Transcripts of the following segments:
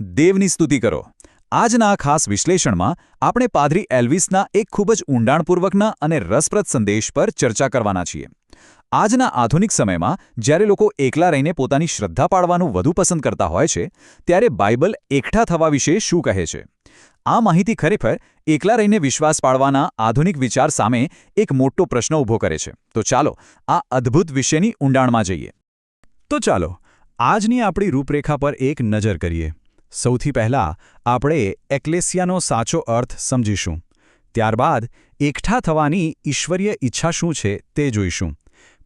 દેવની સ્તુતિ કરો. આજના આ ખાસ વિશ્લેષણમાં આપણે પાદરી એલ્વિસના એક ખૂબ જ ઊંડાણપૂર્વકના અને રસપ્રદ સંદેશ પર ચર્ચા કરવાના છીએ. આજના આધુનિક સમયમાં જ્યારે લોકો એકલા રહીને પોતાની શ્રદ્ધા પાળવાનું વધુ પસંદ કરતા હોય છે, ત્યારે બાઇબલ એકઠા થવા વિશે શું કહે છે? આ માહિતી ખરેખર એકલા રહીને વિશ્વાસ પાળવાના આધુનિક વિચાર સામે એક મોટો પ્રશ્ન ઊભો કરે છે. તો ચાલો આ અદ્ભુત વિષયની ઊંડાણમાં જઈએ. તો ચાલો આજની આપણી રૂપરેખા પર એક નજર કરીએ. સૌથી પહેલાં આપણે એક્લેસિયાનો સાચો અર્થ સમજીશું. ત્યારબાદ એકઠા થવાની ઈશ્વરીય ઈચ્છા શું છે તે જોઈશું.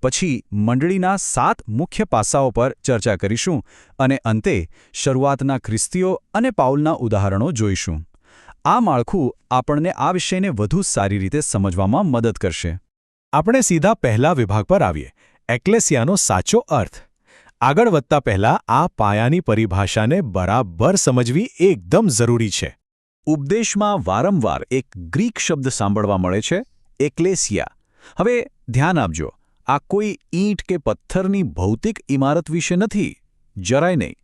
પછી મંડળીના 7 મુખ્ય પાસાઓ પર ચર્ચા કરીશું અને અંતે શરૂઆતના ખ્રિસ્તીઓ અને પાઉલના ઉદાહરણો જોઈશું. આ માળખું આપણને આ વિષયને વધુ સારી રીતે સમજવામાં મદદ કરશે. આપણે સીધા પહેલા વિભાગ પર આવીએ, એક્લેસિયાનો સાચો અર્થ. આગળ વધતા પહેલાં આ પાયાની પરિભાષાને બરાબર સમજવી એકદમ જરૂરી છે. ઉપદેશમાં વારંવાર એક ગ્રીક શબ્દ સાંભળવા મળે છે, એક્લેસિયા. હવે ધ્યાન આપજો, આ કોઈ ઈંટ કે પથ્થરની ભૌતિક ઇમારત વિશે નથી, જરાય નહીં.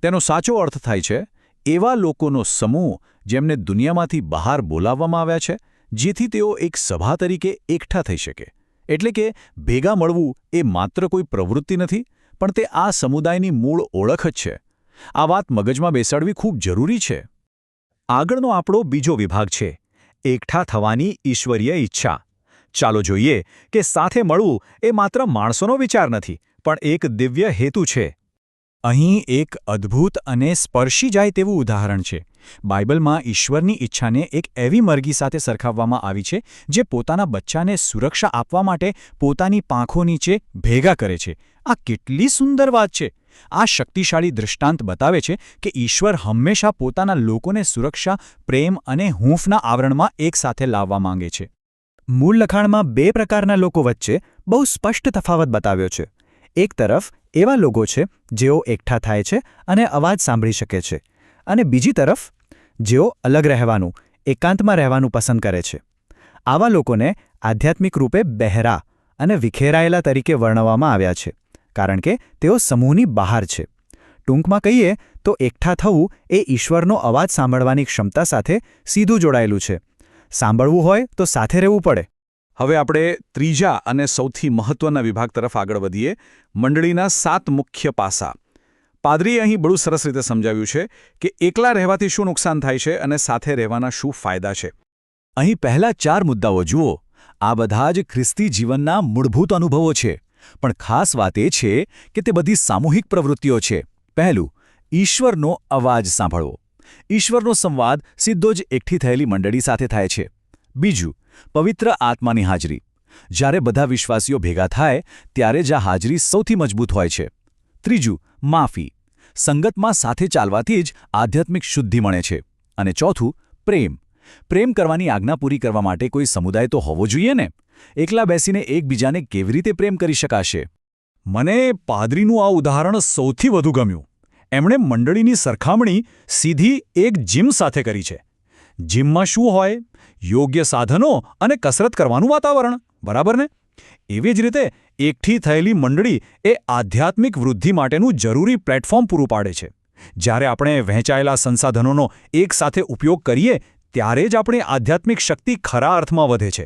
તેનો સાચો અર્થ થાય છે એવા લોકોનો સમૂહ જેમને દુનિયામાંથી બહાર બોલાવવામાં આવ્યા છે, જેથી તેઓ એક સભા તરીકે એકઠા થઈ શકે. એટલે કે ભેગા મળવું એ માત્ર કોઈ પ્રવૃત્તિ નથી, પણ તે આ સમુદાયની મૂળ ઓળખ જ છે. આ વાત મગજમાં બેસાડવી ખૂબ જરૂરી છે. આગળનો આપણો બીજો વિભાગ છે, એકઠા થવાની ઈશ્વરીય ઈચ્છા. ચાલો જોઈએ કે સાથે મળવું એ માત્ર માણસોનો વિચાર નથી, પણ એક દિવ્ય હેતુ છે. અહીં એક અદ્ભુત અને સ્પર્શી જાય તેવું ઉદાહરણ છે. બાઇબલમાં ઈશ્વરની ઈચ્છાને એક એવી મરઘી સાથે સરખાવવામાં આવી છે જે પોતાના બચ્ચાને સુરક્ષા આપવા માટે પોતાની પાંખો નીચે ભેગા કરે છે. આ કેટલી સુંદર વાત છે! આ શક્તિશાળી દૃષ્ટાંત બતાવે છે કે ઈશ્વર હંમેશા પોતાના લોકોને સુરક્ષા, પ્રેમ અને હૂંફના આવરણમાં એકસાથે લાવવા માંગે છે. મૂળ લખાણમાં 2 પ્રકારના લોકો વચ્ચે બહુ સ્પષ્ટ તફાવત બતાવ્યો છે. એક તરફ એવા લોકો છે જેઓ એકઠા થાય છે અને અવાજ સાંભળી શકે છે, અને બીજી તરફ જેઓ અલગ રહેવાનું, એકાંતમાં રહેવાનું પસંદ કરે છે. આવા લોકોને આધ્યાત્મિક રૂપે બહેરા અને વિખેરાયેલા તરીકે વર્ણવવામાં આવ્યા છે, કારણ કે તેઓ સમૂહની બહાર છે. ટૂંકમાં કહીએ તો એકઠા થવું એ ઈશ્વરનો અવાજ સાંભળવાની ક્ષમતા સાથે સીધું જોડાયેલું છે. સાંભળવું હોય તો સાથે રહેવું પડે. હવે આપણે ત્રીજા અને સૌથી મહત્વના વિભાગ તરફ આગળ વધીએ, મંડળીના 7 મુખ્ય પાસા. પાદરીએ અહીં બહુ સરસ રીતે સમજાવ્યું છે કે એકલા રહેવાથી શું નુકસાન થાય છે અને સાથે રહેવાના શું ફાયદા છે. અહીં પહેલા 4 મુદ્દાઓ જુઓ. આ બધા જ ખ્રિસ્તી જીવનના મૂળભૂત અનુભવો છે, પણ ખાસ વાત એ છે કે તે બધી સામૂહિક પ્રવૃત્તિઓ છે. પહેલું, ઈશ્વરનો અવાજ સાંભળવો. ઈશ્વરનો સંવાદ સીધો જ એકઠી થયેલી મંડળી સાથે થાય છે. બીજું, પવિત્ર આત્માની હાજરી. જ્યારે બધા વિશ્વાસીઓ ભેગા થાય ત્યારે જ આ હાજરી સૌથી મજબૂત હોય છે. ત્રીજું, માફી. સંગતમાં સાથે ચાલવાથી જ આધ્યાત્મિક શુદ્ધિ મળે છે. અને ચોથું, પ્રેમ. પ્રેમ કરવાની આજ્ઞા પૂરી કરવા માટે કોઈ સમુદાય તો હોવો જોઈએ ને. એકલા બેસીને એકબીજાને કેવી રીતે પ્રેમ કરી શકાશે? મને પાદરીનું આ ઉદાહરણ સૌથી વધુ ગમ્યું. એમણે મંડળીની સરખામણી સીધી એક જીમ સાથે કરી છે. જીમમાં શું હોય? યોગ્ય સાધનો અને કસરત કરવાનું વાતાવરણ, બરાબર ને? એવી જ રીતે એકઠી થયેલી મંડળી એ આધ્યાત્મિક વૃદ્ધિ માટેનું જરૂરી પ્લેટફોર્મ પૂરું પાડે છે. જ્યારે આપણે વહેંચાયેલા સંસાધનોનો એકસાથે ઉપયોગ કરીએ ત્યારે જ આપણી આધ્યાત્મિક શક્તિ ખરા અર્થમાં વધે છે.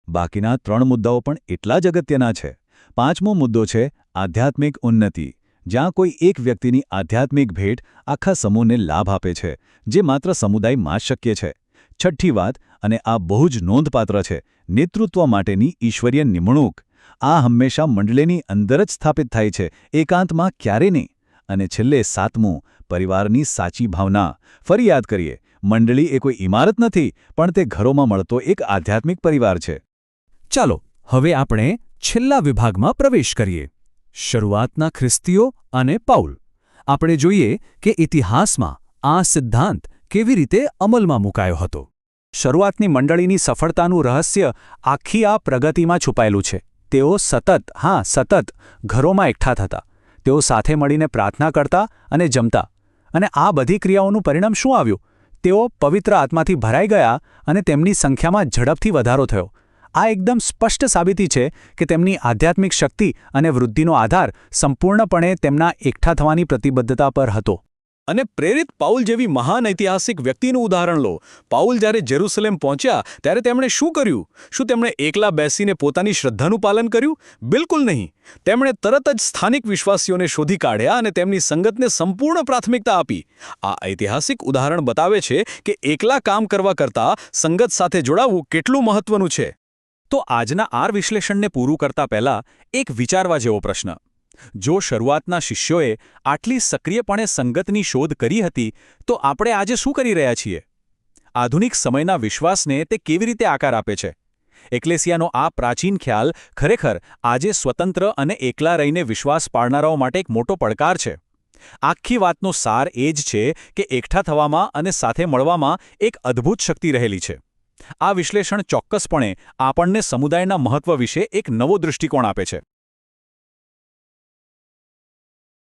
બાકીના 3 મુદ્દાઓ પણ એટલા જ અગત્યના છે. 5મો મુદ્દો છે આધ્યાત્મિક ઉન્નતિ, જ્યાં કોઈ એક વ્યક્તિની આધ્યાત્મિક ભેટ આખા સમૂહને લાભ આપે છે, જે માત્ર સમુદાયમાં જ શક્ય છે. 6ઠ્ઠી વાત, અને આ બહુ જ નોંધપાત્ર છે, નેતૃત્વ માટેની ઈશ્વરીય નિમણૂક. આ હંમેશા મંડળીની અંદર જ સ્થાપિત થાય છે, એકાંતમાં ક્યારે નહીં. અને છેલ્લે 7મું, પરિવારની સાચી ભાવના. ફરી યાદ કરીએ, મંડળી એ કોઈ ઇમારત નથી, પણ તે ઘરોમાં મળતો એક આધ્યાત્મિક પરિવાર છે. ચાલો હવે આપણે છેલ્લા વિભાગમાં પ્રવેશ કરીએ, શરૂઆતના ખ્રિસ્તીઓ અને પાઉલ. આપણે જોઈએ કે ઇતિહાસમાં આ સિદ્ધાંત કેવી રીતે અમલમાં મુકાયો હતો. શરૂઆતની મંડળીની સફળતાનું રહસ્ય આખી આ પ્રગતિમાં છુપાયેલું છે. તેઓ સતત ઘરોમાં એકઠા થતા. તેઓ સાથે મળીને પ્રાર્થના કરતા અને જમતા. અને આ બધી ક્રિયાઓનું પરિણામ શું આવ્યું? તેઓ પવિત્ર આત્માથી ભરાઈ ગયા અને તેમની સંખ્યામાં ઝડપથી વધારો થયો. આ એકદમ સ્પષ્ટ સાબિતી છે કે તેમની આધ્યાત્મિક શક્તિ અને વૃદ્ધિનો આધાર સંપૂર્ણપણે તેમના એકઠા થવાની પ્રતિબદ્ધતા પર હતો. અને પ્રેરિત પાઉલ જેવી મહાન ઐતિહાસિક વ્યક્તિનું ઉદાહરણ લો. પાઉલ જ્યારે જેરુસલેમ પહોંચ્યા ત્યારે તેમણે શું કર્યું? શું તેમણે એકલા બેસીને પોતાની શ્રદ્ધાનું પાલન કર્યું? બિલકુલ નહીં. તેમણે તરત જ સ્થાનિક વિશ્વાસીઓને શોધી કાઢ્યા અને તેમની સંગતને સંપૂર્ણ પ્રાથમિકતા આપી. આ ઐતિહાસિક ઉદાહરણ બતાવે છે કે એકલા કામ કરવા કરતાં સંગત સાથે જોડાવું કેટલું મહત્વનું છે. તો આજના આ વિશ્લેષણને પૂરું કરતા પહેલા એક વિચારવા જેવો પ્રશ્ન. જો શરૂઆતના શિષ્યોએ આટલી સક્રિયપણે સંગતની શોધ કરી હતી, તો આપણે આજે શું કરી રહ્યા છીએ? આધુનિક સમયના વિશ્વાસને તે કેવી રીતે આકાર આપે છે? એક્લેસિયાનો આ પ્રાચીન ખ્યાલ ખરેખર આજે સ્વતંત્ર અને એકલા રહીને વિશ્વાસ પાળનારાઓ માટે એક મોટો પડકાર છે. આખી વાતનો સાર એ જ છે કે એકઠા થવામાં અને સાથે મળવામાં એક અદ્ભુત શક્તિ રહેલી છે. આ વિશ્લેષણ ચોક્કસપણે આપણને સમુદાયના મહત્વ વિશે એક નવો દૃષ્ટિકોણ આપે છે.